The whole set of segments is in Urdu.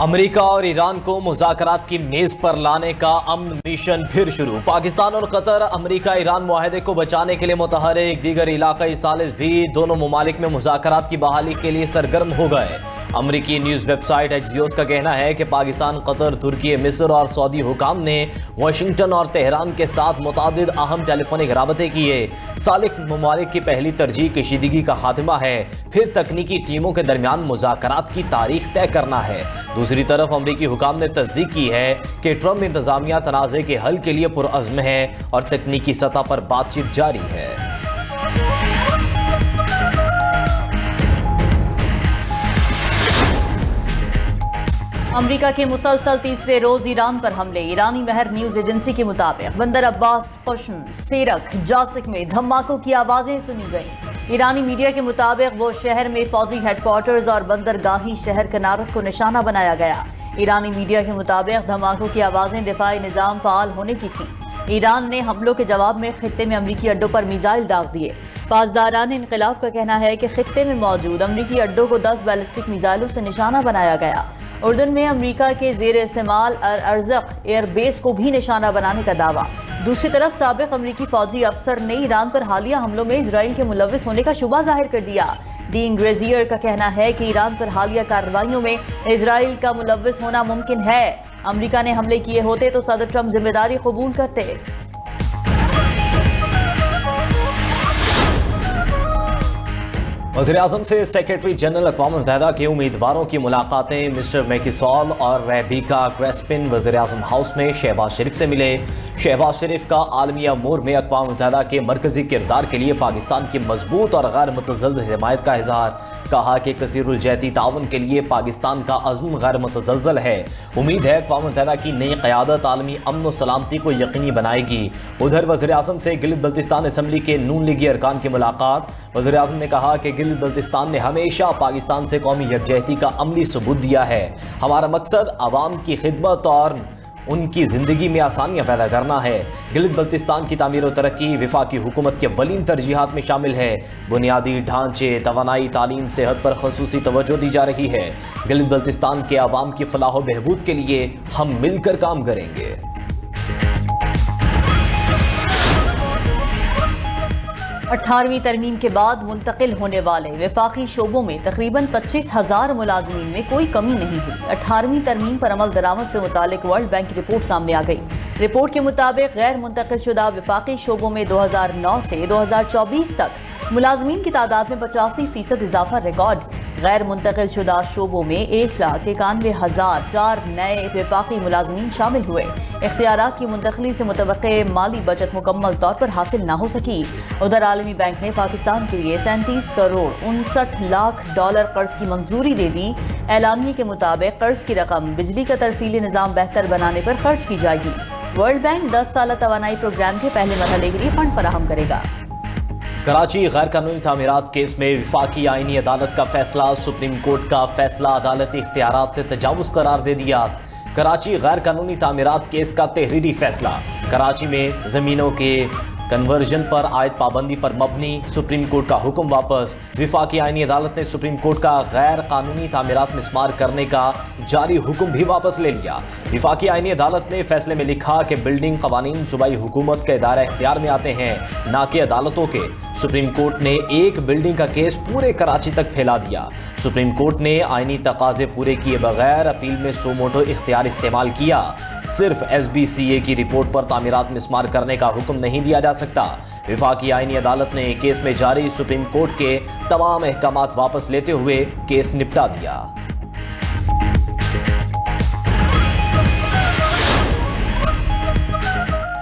امریکہ اور ایران کو مذاکرات کی میز پر لانے کا امن مشن پھر شروع۔ پاکستان اور قطر امریکہ ایران معاہدے کو بچانے کے لیے متحرک، دیگر علاقائی ثالث بھی دونوں ممالک میں مذاکرات کی بحالی کے لیے سرگرم ہو گئے۔ امریکی نیوز ویب سائٹ ایکزیوس کا کہنا ہے کہ پاکستان، قطر، ترکی، مصر اور سعودی حکام نے واشنگٹن اور تہران کے ساتھ متعدد اہم ٹیلی فونک رابطے کیے۔ سالک ممالک کی پہلی ترجیح کشیدگی کا خاتمہ ہے، پھر تکنیکی ٹیموں کے درمیان مذاکرات کی تاریخ طے کرنا ہے۔ دوسری طرف امریکی حکام نے تصدیق کی ہے کہ ٹرمپ انتظامیہ تنازع کے حل کے لیے پرعزم ہے اور تکنیکی سطح پر بات چیت جاری ہے۔ امریکہ کے مسلسل تیسرے روز ایران پر حملے۔ ایرانی مہر نیوز ایجنسی کے مطابق بندر عباس، پشن، سیرک، جاسک میں دھماکوں کی آوازیں سنی گئیں۔ ایرانی میڈیا کے مطابق وہ شہر میں فوجی ہیڈ کوارٹرز اور بندرگاہی شہر کنارت کو نشانہ بنایا گیا۔ ایرانی میڈیا کے مطابق دھماکوں کی آوازیں دفاعی نظام فعال ہونے کی تھیں۔ ایران نے حملوں کے جواب میں خطے میں امریکی اڈوں پر میزائل داغ دیے۔ پاسداران انقلاب کا کہنا ہے کہ خطے میں موجود امریکی اڈوں کو 10 بیلسٹک میزائلوں سے نشانہ بنایا گیا۔ اردن میں امریکہ کے زیر استعمال ارزق ایئر بیس کو بھی نشانہ بنانے کا دعویٰ۔ دوسری طرف سابق امریکی فوجی افسر نے ایران پر حالیہ حملوں میں اسرائیل کے ملوث ہونے کا شبہ ظاہر کر دیا۔ ڈین گریزیئر کا کہنا ہے کہ ایران پر حالیہ کارروائیوں میں اسرائیل کا ملوث ہونا ممکن ہے۔ امریکہ نے حملے کیے ہوتے تو صدر ٹرمپ ذمہ داری قبول کرتے۔ وزیراعظم سے سیکرٹری جنرل اقوام متحدہ کے امیدواروں کی ملاقاتیں۔ مسٹر میکی سال اور ریبیکا کرسپن وزیراعظم ہاؤس میں شہباز شریف سے ملے۔ شہباز شریف کا عالمی امور میں اقوام متحدہ کے مرکزی کردار کے لیے پاکستان کی مضبوط اور غیر متزلزل حمایت کا اظہار۔ کہا کہ کثیر الجہتی تعاون کے لیے پاکستان کا عزم غیر متزلزل ہے۔ امید ہے اقوام متحدہ کی نئی قیادت عالمی امن و سلامتی کو یقینی بنائے گی۔ ادھر وزیراعظم سے گلگت بلتستان اسمبلی کے نون لیگی ارکان کی ملاقات۔ وزیراعظم نے کہا کہ گلگت بلتستان نے ہمیشہ پاکستان سے قومی یکجہتی کا عملی ثبوت دیا ہے۔ ہمارا مقصد عوام کی خدمت اور ان کی زندگی میں آسانیاں پیدا کرنا ہے۔ گلگت بلتستان کی تعمیر و ترقی وفاقی حکومت کے اولین ترجیحات میں شامل ہے۔ بنیادی ڈھانچے، توانائی، تعلیم، صحت پر خصوصی توجہ دی جا رہی ہے۔ گلگت بلتستان کے عوام کی فلاح و بہبود کے لیے ہم مل کر کام کریں گے۔ 18ویں ترمیم کے بعد منتقل ہونے والے وفاقی شعبوں میں تقریباً 25,000 ملازمین میں کوئی کمی نہیں ہوئی۔ 18ویں ترمیم پر عمل درآمد سے متعلق ورلڈ بینک کی رپورٹ سامنے آ گئی۔ رپورٹ کے مطابق غیر منتقل شدہ وفاقی شعبوں میں 2009 سے 2024 تک ملازمین کی تعداد میں 85% اضافہ ریکارڈ۔ غیر منتقل شدہ شعبوں میں 1,91,004 نئے وفاقی ملازمین شامل ہوئے۔ اختیارات کی منتقلی سے متوقع مالی بچت مکمل طور پر حاصل نہ ہو سکی۔ ادھر عالمی بینک نے پاکستان کے لیے 37 کروڑ 59 لاکھ ڈالر قرض کی منظوری دے دی۔ اعلامیے کے مطابق قرض کی رقم بجلی کا ترسیلی نظام بہتر بنانے پر خرچ کی جائے گی۔ ورلڈ بینک 10 سالہ توانائی پروگرام کے پہلے مرحلے کے لیے فنڈ فراہم کرے گا۔ کراچی غیر قانونی تعمیرات کیس میں وفاقی آئینی عدالت کا فیصلہ۔ سپریم کورٹ کا فیصلہ عدالتی اختیارات سے تجاوز قرار دے دیا۔ کراچی غیر قانونی تعمیرات کیس کا تحریری فیصلہ۔ کراچی میں زمینوں کے کنورژن پر عائد پابندی پر مبنی سپریم کورٹ کا حکم واپس۔ وفاقی آئینی عدالت نے سپریم کورٹ کا غیر قانونی تعمیرات مسمار کرنے کا جاری حکم بھی واپس لے لیا۔ وفاقی آئینی عدالت نے فیصلے میں لکھا کہ بلڈنگ قوانین صوبائی حکومت کے دائرہ اختیار میں آتے ہیں، نہ کہ عدالتوں کے۔ سپریم کورٹ نے ایک بلڈنگ کا کیس پورے کراچی تک پھیلا دیا۔ سپریم کورٹ نے آئینی تقاضے پورے کیے بغیر اپیل میں سو موٹو اختیار استعمال کیا۔ صرف SBCA کی رپورٹ پر تعمیرات مسمار کرنے کا حکم نہیں دیا جا سکتا۔ وفاقی آئینی عدالت نے کیس میں جاری سپریم کورٹ کے تمام احکامات واپس لیتے ہوئے کیس نپٹا دیا۔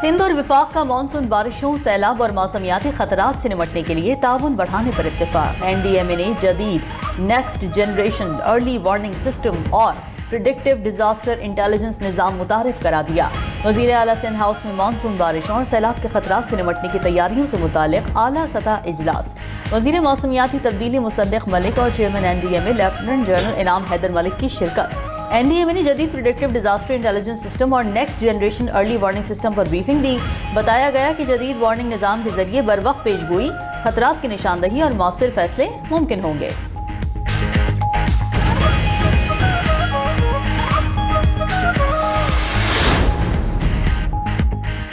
سندھ اور وفاق کا مانسون بارشوں، سیلاب اور موسمیاتی خطرات سے نمٹنے کے لیے تعاون بڑھانے پر اتفاق۔ NDMA نے جدید next generation early warning system اور پریڈکٹیو ڈیزاسٹر انٹیلیجنس نظام متعارف کرا دیا۔ وزیر اعلیٰ سندھ ہاؤس میں مانسون بارشوں اور سیلاب کے خطرات سے نمٹنے کی تیاریوں سے متعلق اعلیٰ سطح اجلاس۔ وزیر موسمیاتی تبدیلی مصدق ملک اور چیئرمین NDMA لیفٹیننٹ جنرل انعام حیدر ملک کی شرکت۔ NDMA نے جدید پریڈکٹیو ڈیزاسٹر انٹیلیجنس سسٹم اور next generation early warning system پر بریفنگ دی۔ بتایا گیا کہ جدید وارننگ نظام کے ذریعے بروقت پیش گوئی، خطرات کی نشاندہی اور مؤثر فیصلے ممکن ہوں گے۔